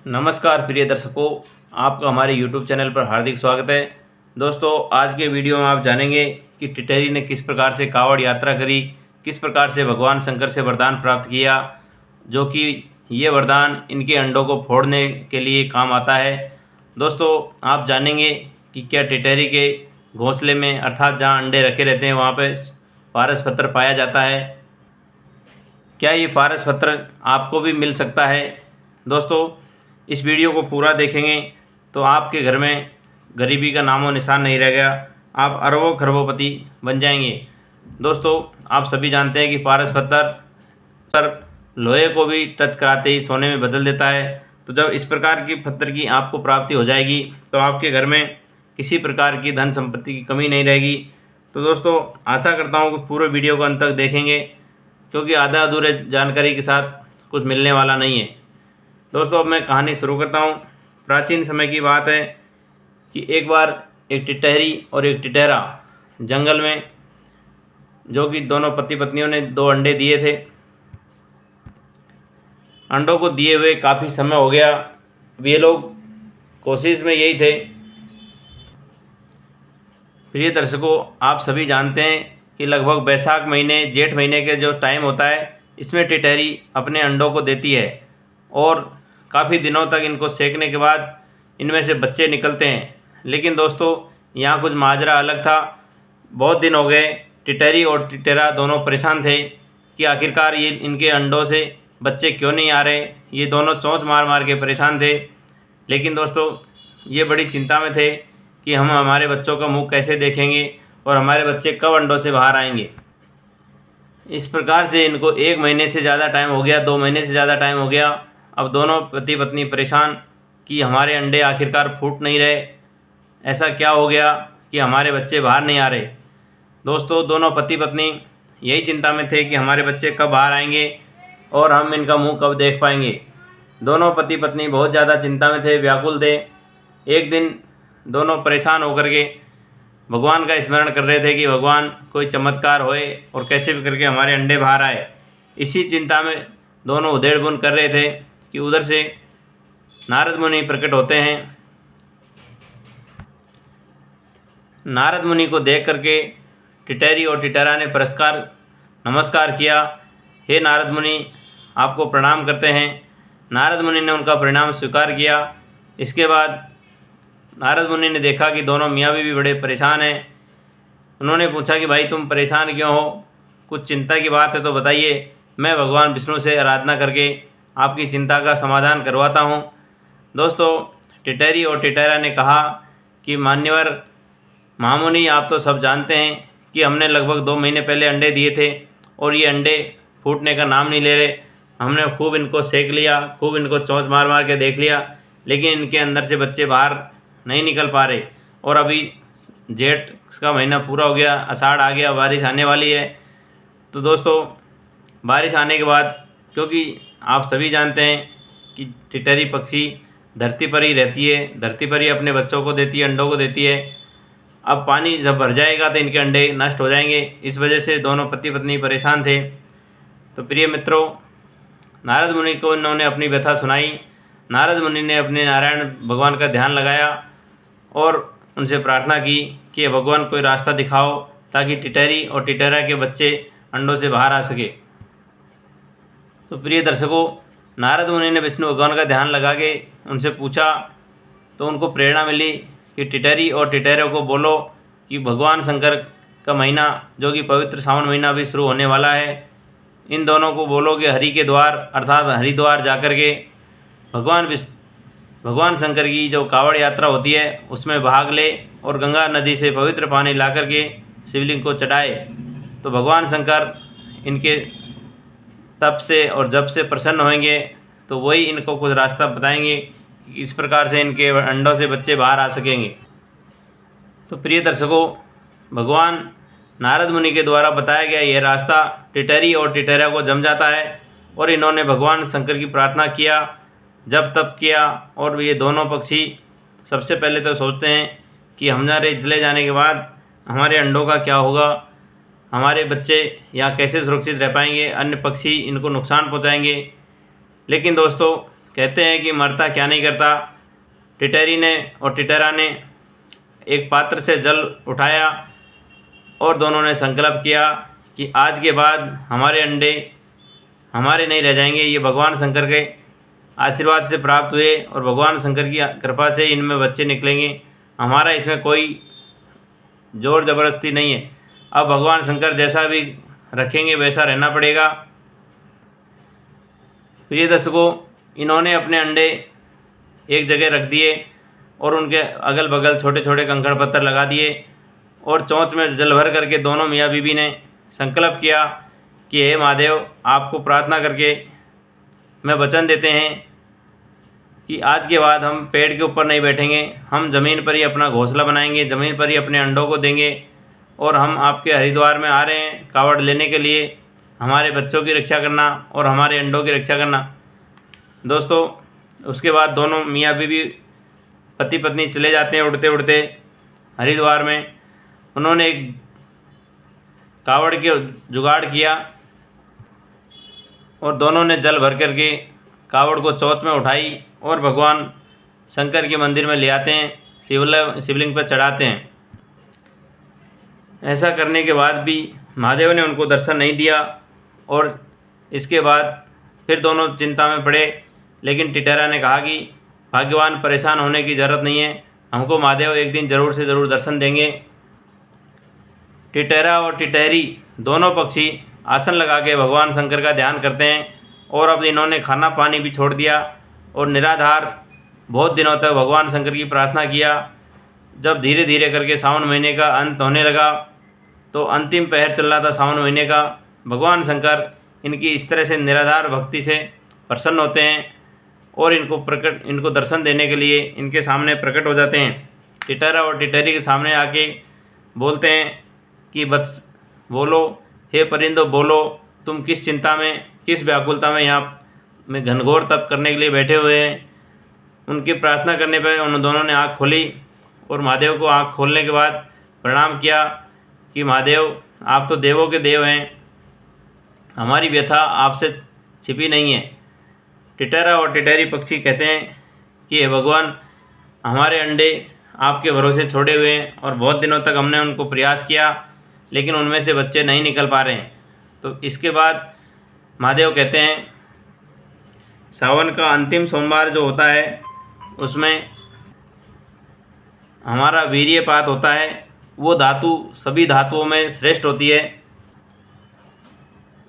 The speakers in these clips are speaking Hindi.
नमस्कार प्रिय दर्शकों, आपका हमारे YouTube चैनल पर हार्दिक स्वागत है। दोस्तों, आज के वीडियो में आप जानेंगे कि टिटैरी ने किस प्रकार से कावड़ यात्रा करी, किस प्रकार से भगवान शंकर से वरदान प्राप्त किया, जो कि ये वरदान इनके अंडों को फोड़ने के लिए काम आता है। दोस्तों, आप जानेंगे कि क्या टिटैरी के घोंसले में अर्थात जहाँ अंडे रखे रहते हैं वहाँ पर पारस पत्र पाया जाता है। क्या ये पारस पत्र आपको भी मिल सकता है? दोस्तों, इस वीडियो को पूरा देखेंगे तो आपके घर में गरीबी का नामो निशान नहीं रहेगा, आप अरबों खरबोपति बन जाएंगे। दोस्तों, आप सभी जानते हैं कि पारस पत्थर लोहे को भी टच कराते ही सोने में बदल देता है। तो जब इस प्रकार की पत्थर की आपको प्राप्ति हो जाएगी तो आपके घर में किसी प्रकार की धन संपत्ति की कमी नहीं रहेगी। तो दोस्तों, आशा करता हूँ कि पूरे वीडियो को अंत तक देखेंगे, क्योंकि आधा अधूरे जानकारी के साथ कुछ मिलने वाला नहीं है। दोस्तों, अब मैं कहानी शुरू करता हूँ। प्राचीन समय की बात है कि एक बार एक टिटैरी और एक टिटैरा जंगल में, जो कि दोनों पति पत्नियों ने 2 अंडे दिए थे। अंडों को दिए हुए काफ़ी समय हो गया। अब ये लोग कोशिश में यही थे। प्रिय दर्शकों, आप सभी जानते हैं कि लगभग बैसाख महीने जेठ महीने के जो टाइम होता है, इसमें टिटैरी अपने अंडों को देती है और काफ़ी दिनों तक इनको सेकने के बाद इनमें से बच्चे निकलते हैं। लेकिन दोस्तों, यहाँ कुछ माजरा अलग था। बहुत दिन हो गए, टिटैरी और टिटैरा दोनों परेशान थे कि आखिरकार ये इनके अंडों से बच्चे क्यों नहीं आ रहे। ये दोनों चोंच मार मार के परेशान थे। लेकिन दोस्तों, ये बड़ी चिंता में थे कि हम हमारे बच्चों का मुँह कैसे देखेंगे और हमारे बच्चे कब अंडों से बाहर आएंगे। इस प्रकार से इनको 1 महीने से ज़्यादा टाइम हो गया, 2 महीने से ज़्यादा टाइम हो गया। अब दोनों पति पत्नी परेशान कि हमारे अंडे आखिरकार फूट नहीं रहे, ऐसा क्या हो गया कि हमारे बच्चे बाहर नहीं आ रहे। दोस्तों, दोनों पति पत्नी यही चिंता में थे कि हमारे बच्चे कब बाहर आएंगे और हम इनका मुंह कब देख पाएंगे। दोनों पति पत्नी बहुत ज़्यादा चिंता में थे, व्याकुल थे। एक दिन दोनों परेशान होकर के भगवान का स्मरण कर रहे थे कि भगवान कोई चमत्कार होए और कैसे भी करके हमारे अंडे बाहर आए। इसी चिंता में दोनों उधेड़ बुन कर रहे थे कि उधर से नारद मुनि प्रकट होते हैं। नारद मुनि को देख करके टिटैरी और टिटैरा ने नमस्कार किया। हे नारद मुनि, आपको प्रणाम करते हैं। नारद मुनि ने उनका प्रणाम स्वीकार किया। इसके बाद नारद मुनि ने देखा कि दोनों मियाँ बीवी बड़े परेशान हैं। उन्होंने पूछा कि भाई, तुम परेशान क्यों हो? कुछ चिंता की बात है तो बताइए, मैं भगवान विष्णु से आराधना करके आपकी चिंता का समाधान करवाता हूँ। दोस्तों, टिटैरी और टिटैरा ने कहा कि मान्यवर महामुनि, आप तो सब जानते हैं कि हमने लगभग 2 महीने पहले अंडे दिए थे और ये अंडे फूटने का नाम नहीं ले रहे। हमने खूब इनको सेक लिया, खूब इनको चोंच मार मार के देख लिया, लेकिन इनके अंदर से बच्चे बाहर नहीं निकल पा रहे। और अभी जेठ का महीना पूरा हो गया, आषाढ़ आ गया, बारिश आने वाली है। तो दोस्तों, बारिश आने के बाद, क्योंकि आप सभी जानते हैं कि टिटैरी पक्षी धरती पर ही रहती है, धरती पर ही अपने बच्चों को देती है, अंडों को देती है। अब पानी जब भर जाएगा तो इनके अंडे नष्ट हो जाएंगे। इस वजह से दोनों पति पत्नी परेशान थे। तो प्रिय मित्रों, नारद मुनि को इन्होंने अपनी व्यथा सुनाई। नारद मुनि ने अपने नारायण भगवान का ध्यान लगाया और उनसे प्रार्थना की कि भगवान कोई रास्ता दिखाओ ताकि टिटैरी और टिटैरा के बच्चे अंडों से बाहर आ सके। तो प्रिय दर्शकों, नारद मुनि ने विष्णु भगवान का ध्यान लगा के उनसे पूछा तो उनको प्रेरणा मिली कि टिटैरी और टिटैरा को बोलो कि भगवान शंकर का महीना, जो कि पवित्र सावन महीना भी शुरू होने वाला है, इन दोनों को बोलो कि हरि के द्वार अर्थात हरिद्वार जाकर के भगवान शंकर की जो कावड़ यात्रा होती है उसमें भाग ले और गंगा नदी से पवित्र पानी ला करके शिवलिंग को चढ़ाए। तो भगवान शंकर इनके तप से और जप से प्रसन्न होंगे, तो वही इनको कुछ रास्ता बताएंगे कि इस प्रकार से इनके अंडों से बच्चे बाहर आ सकेंगे। तो प्रिय दर्शकों, भगवान नारद मुनि के द्वारा बताया गया यह रास्ता टिटैरी और टिटैरा को जम जाता है और इन्होंने भगवान शंकर की प्रार्थना किया, जब तप किया। और ये दोनों पक्षी सबसे पहले तो सोचते हैं कि हमारे चले जाने के बाद हमारे अंडों का क्या होगा, हमारे बच्चे यहाँ कैसे सुरक्षित रह पाएंगे, अन्य पक्षी इनको नुकसान पहुँचाएंगे। लेकिन दोस्तों, कहते हैं कि मरता क्या नहीं करता। टिटैरी ने और टिटैरा ने एक पात्र से जल उठाया और दोनों ने संकल्प किया कि आज के बाद हमारे अंडे हमारे नहीं रह जाएंगे, ये भगवान शंकर के आशीर्वाद से प्राप्त हुए और भगवान शंकर की कृपा से इनमें बच्चे निकलेंगे, हमारा इसमें कोई जोर ज़बरदस्ती नहीं है। अब भगवान शंकर जैसा भी रखेंगे वैसा रहना पड़ेगा। प्रिय दर्शकों, इन्होंने अपने अंडे एक जगह रख दिए और उनके अगल बगल छोटे छोटे कंकड़ पत्थर लगा दिए और चोंच में जल भर करके दोनों मियाँ बीबी ने संकल्प किया कि हे महादेव, आपको प्रार्थना करके मैं वचन देते हैं कि आज के बाद हम पेड़ के ऊपर नहीं बैठेंगे, हम ज़मीन पर ही अपना घोंसला बनाएंगे, ज़मीन पर ही अपने अंडों को देंगे और हम आपके हरिद्वार में आ रहे हैं कावड़ लेने के लिए, हमारे बच्चों की रक्षा करना और हमारे अंडों की रक्षा करना। दोस्तों, उसके बाद दोनों मियाँ बीवी पति पत्नी चले जाते हैं उड़ते उड़ते हरिद्वार में। उन्होंने एक कावड़ के जुगाड़ किया और दोनों ने जल भर करके कावड़ को चोंच में उठाई और भगवान शंकर के मंदिर में ले आते हैं, शिवलिंग पर चढ़ाते हैं। ऐसा करने के बाद भी महादेव ने उनको दर्शन नहीं दिया और इसके बाद फिर दोनों चिंता में पड़े। लेकिन टिटैरा ने कहा कि भाग्यवान, परेशान होने की ज़रूरत नहीं है, हमको महादेव एक दिन ज़रूर से ज़रूर दर्शन देंगे। टिटैरा और टिटैरी दोनों पक्षी आसन लगा के भगवान शंकर का ध्यान करते हैं और अब इन्होंने खाना पानी भी छोड़ दिया और निराधार बहुत दिनों तक भगवान शंकर की प्रार्थना किया। जब धीरे धीरे करके सावन महीने का अंत होने लगा तो अंतिम पहर चल रहा था सावन महीने का, भगवान शंकर इनकी इस तरह से निराधार भक्ति से प्रसन्न होते हैं और इनको दर्शन देने के लिए इनके सामने प्रकट हो जाते हैं। टिटैरा और टिटैरी के सामने आके बोलते हैं कि बस बोलो, हे परिंदो बोलो, तुम किस चिंता में, किस व्याकुलता में यहाँ में घनघोर तप करने के लिए बैठे हुए हैं। उनकी प्रार्थना करने पर उन दोनों ने आँख खोली और महादेव को आँख खोलने के बाद प्रणाम किया कि महादेव, आप तो देवों के देव हैं, हमारी व्यथा आपसे छिपी नहीं है। टिटैरा और टिटैरी पक्षी कहते हैं कि हे भगवान, हमारे अंडे आपके भरोसे छोड़े हुए हैं और बहुत दिनों तक हमने उनको प्रयास किया लेकिन उनमें से बच्चे नहीं निकल पा रहे हैं। तो इसके बाद महादेव कहते हैं, सावन का अंतिम सोमवार जो होता है उसमें हमारा वीर्यपात होता है। वो धातु सभी धातुओं में श्रेष्ठ होती है,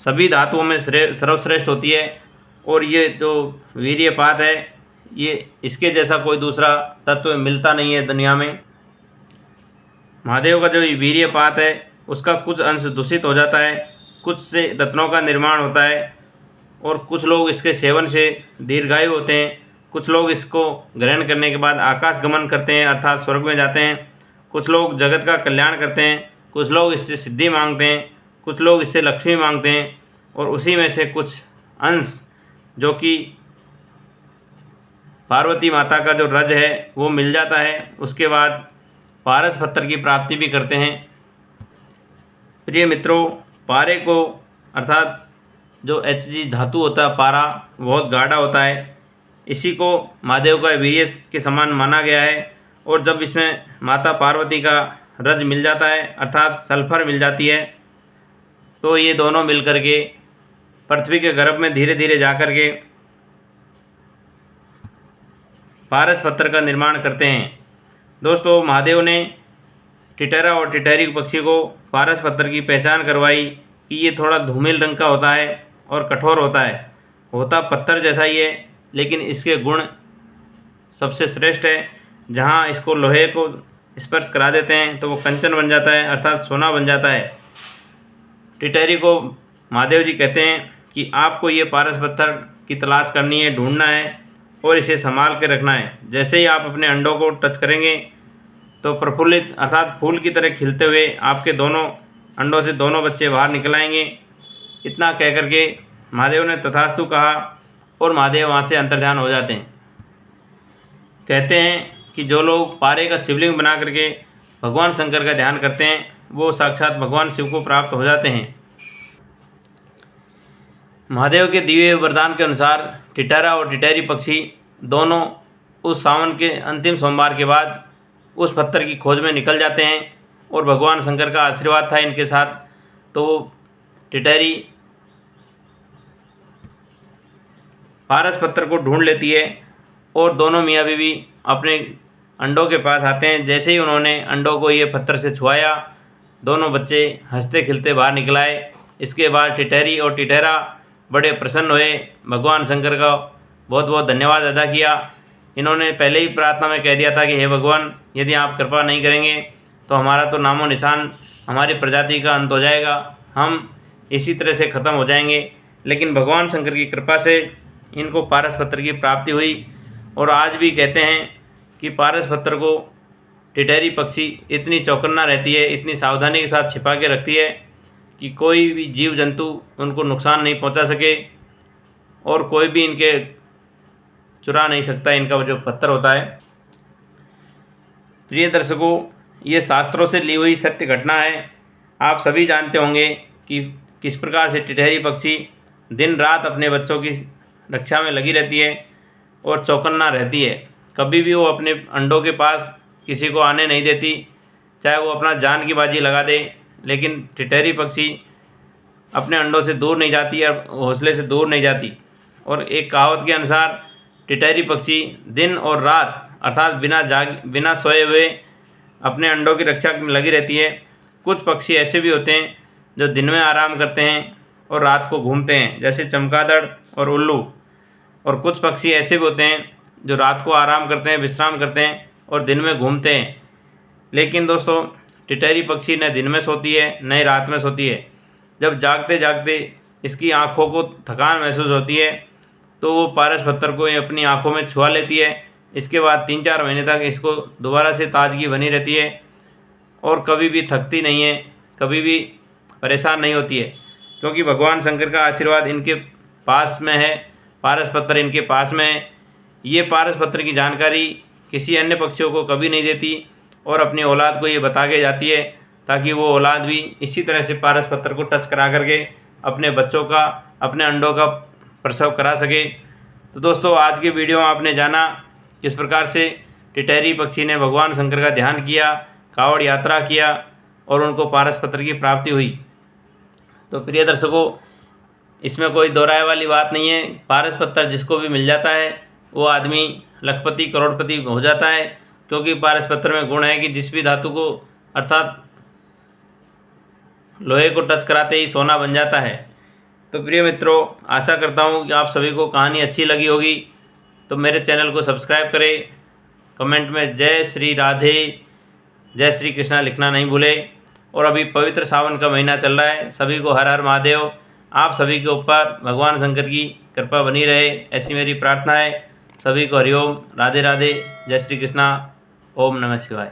सभी धातुओं में सर्वश्रेष्ठ होती है और ये जो वीर्यपात है ये इसके जैसा कोई दूसरा तत्व मिलता नहीं है दुनिया में। महादेव का जो वीर्यपात है उसका कुछ अंश दूषित हो जाता है, कुछ से रत्नों का निर्माण होता है और कुछ लोग इसके सेवन से दीर्घायु होते हैं। कुछ लोग इसको ग्रहण करने के बाद आकाश गमन करते हैं अर्थात स्वर्ग में जाते हैं। कुछ लोग जगत का कल्याण करते हैं, कुछ लोग इससे सिद्धि मांगते हैं, कुछ लोग इससे लक्ष्मी मांगते हैं और उसी में से कुछ अंश जो कि पार्वती माता का जो रज है वो मिल जाता है। उसके बाद पारस पत्थर की प्राप्ति भी करते हैं। प्रिय मित्रों, पारे को अर्थात जो Hg धातु होता है पारा बहुत गाढ़ा होता है, इसी को महादेव का वीर्य के समान माना गया है और जब इसमें माता पार्वती का रज मिल जाता है अर्थात सल्फर मिल जाती है तो ये दोनों मिलकर के पृथ्वी के गर्भ में धीरे धीरे जाकर के पारस पत्थर का निर्माण करते हैं। दोस्तों, महादेव ने टिटैरा और टिटैरी पक्षी को पारस पत्थर की पहचान करवाई कि ये थोड़ा धूमिल रंग का होता है और कठोर होता है, होता पत्थर जैसा ही है लेकिन इसके गुण सबसे श्रेष्ठ है। जहाँ इसको लोहे को स्पर्श करा देते हैं तो वो कंचन बन जाता है अर्थात सोना बन जाता है। टिटैरी को महादेव जी कहते हैं कि आपको ये पारस पत्थर की तलाश करनी है, ढूंढना है और इसे संभाल के रखना है। जैसे ही आप अपने अंडों को टच करेंगे तो प्रफुल्लित अर्थात फूल की तरह खिलते हुए आपके दोनों अंडों से दोनों बच्चे बाहर निकल आएंगे। इतना कह करके महादेव ने तथास्तु कहा और महादेव वहाँ से अंतर्ध्यान हो जाते हैं। कहते हैं कि जो लोग पारे का शिवलिंग बना करके भगवान शंकर का ध्यान करते हैं वो साक्षात भगवान शिव को प्राप्त हो जाते हैं। महादेव के दिव्य वरदान के अनुसार टिटहरा और टिटहरी पक्षी दोनों उस सावन के अंतिम सोमवार के बाद उस पत्थर की खोज में निकल जाते हैं और भगवान शंकर का आशीर्वाद था इनके साथ, तो टिटहरी पारस पत्थर को ढूंढ लेती है और दोनों मियाँ बीवी अपने अंडों के पास आते हैं। जैसे ही उन्होंने अंडों को ये पत्थर से छुआया, दोनों बच्चे हंसते खिलते बाहर निकल आए। इसके बाद टिटहरी और टिटहरा बड़े प्रसन्न हुए, भगवान शंकर का बहुत बहुत धन्यवाद अदा किया। इन्होंने पहले ही प्रार्थना में कह दिया था कि हे भगवान, यदि आप कृपा नहीं करेंगे तो हमारा तो नामो निशान, हमारी प्रजाति का अंत हो जाएगा, हम इसी तरह से ख़त्म हो जाएंगे। लेकिन भगवान शंकर की कृपा से इनको पारस पत्थर की प्राप्ति हुई। और आज भी कहते हैं कि पारस पत्थर को टिटहरी पक्षी इतनी चौकन्ना रहती है, इतनी सावधानी के साथ छिपा के रखती है कि कोई भी जीव जंतु उनको नुकसान नहीं पहुंचा सके और कोई भी इनके चुरा नहीं सकता इनका जो पत्थर होता है। प्रिय दर्शकों, ये शास्त्रों से ली हुई सत्य घटना है। आप सभी जानते होंगे कि किस प्रकार से टिटहरी पक्षी दिन रात अपने बच्चों की रक्षा में लगी रहती है और चौकन्ना रहती है। कभी भी वो अपने अंडों के पास किसी को आने नहीं देती, चाहे वो अपना जान की बाजी लगा दे, लेकिन टिटहरी पक्षी अपने अंडों से दूर नहीं जाती और घोंसले से दूर नहीं जाती। और एक कहावत के अनुसार टिटहरी पक्षी दिन और रात अर्थात बिना सोए हुए अपने अंडों की रक्षा में लगी रहती है। कुछ पक्षी ऐसे भी होते हैं जो दिन में आराम करते हैं और रात को घूमते हैं, जैसे चमगादड़ और उल्लू। और कुछ पक्षी ऐसे भी होते हैं जो रात को आराम करते हैं, विश्राम करते हैं और दिन में घूमते हैं। लेकिन दोस्तों, टिटहरी पक्षी न दिन में सोती है न ही रात में सोती है। जब जागते जागते इसकी आँखों को थकान महसूस होती है तो वो पारस पत्थर को अपनी आँखों में छुआ लेती है। इसके बाद 3-4 महीने तक इसको दोबारा से ताजगी बनी रहती है और कभी भी थकती नहीं है, कभी भी परेशान नहीं होती है, क्योंकि भगवान शंकर का आशीर्वाद इनके पास में है, पारस पत्थर इनके पास में है। ये पारस पत्थर की जानकारी किसी अन्य पक्षियों को कभी नहीं देती और अपनी औलाद को ये बता के जाती है, ताकि वो औलाद भी इसी तरह से पारस पत्थर को टच करा करके अपने बच्चों का, अपने अंडों का प्रसव करा सके। तो दोस्तों, आज के वीडियो में आपने जाना किस प्रकार से टिटहरी पक्षी ने भगवान शंकर का ध्यान किया, कावड़ यात्रा किया और उनको पारस पत्थर की प्राप्ति हुई। तो प्रिय दर्शकों, इसमें कोई दोहराए वाली बात नहीं है। पारस पत्थर जिसको भी मिल जाता है वो आदमी लखपति करोड़पति हो जाता है, क्योंकि पारस पत्थर में गुण है कि जिस भी धातु को अर्थात लोहे को टच कराते ही सोना बन जाता है। तो प्रिय मित्रों, आशा करता हूँ कि आप सभी को कहानी अच्छी लगी होगी। तो मेरे चैनल को सब्सक्राइब करें, कमेंट में जय श्री राधे, जय श्री कृष्णा लिखना नहीं भूलें। और अभी पवित्र सावन का महीना चल रहा है, सभी को हर हर महादेव। आप सभी के ऊपर भगवान शंकर की कृपा बनी रहे, ऐसी मेरी प्रार्थना है। सभी को हरिओम, राधे राधे, जय श्री कृष्णा, ओम नमः शिवाय।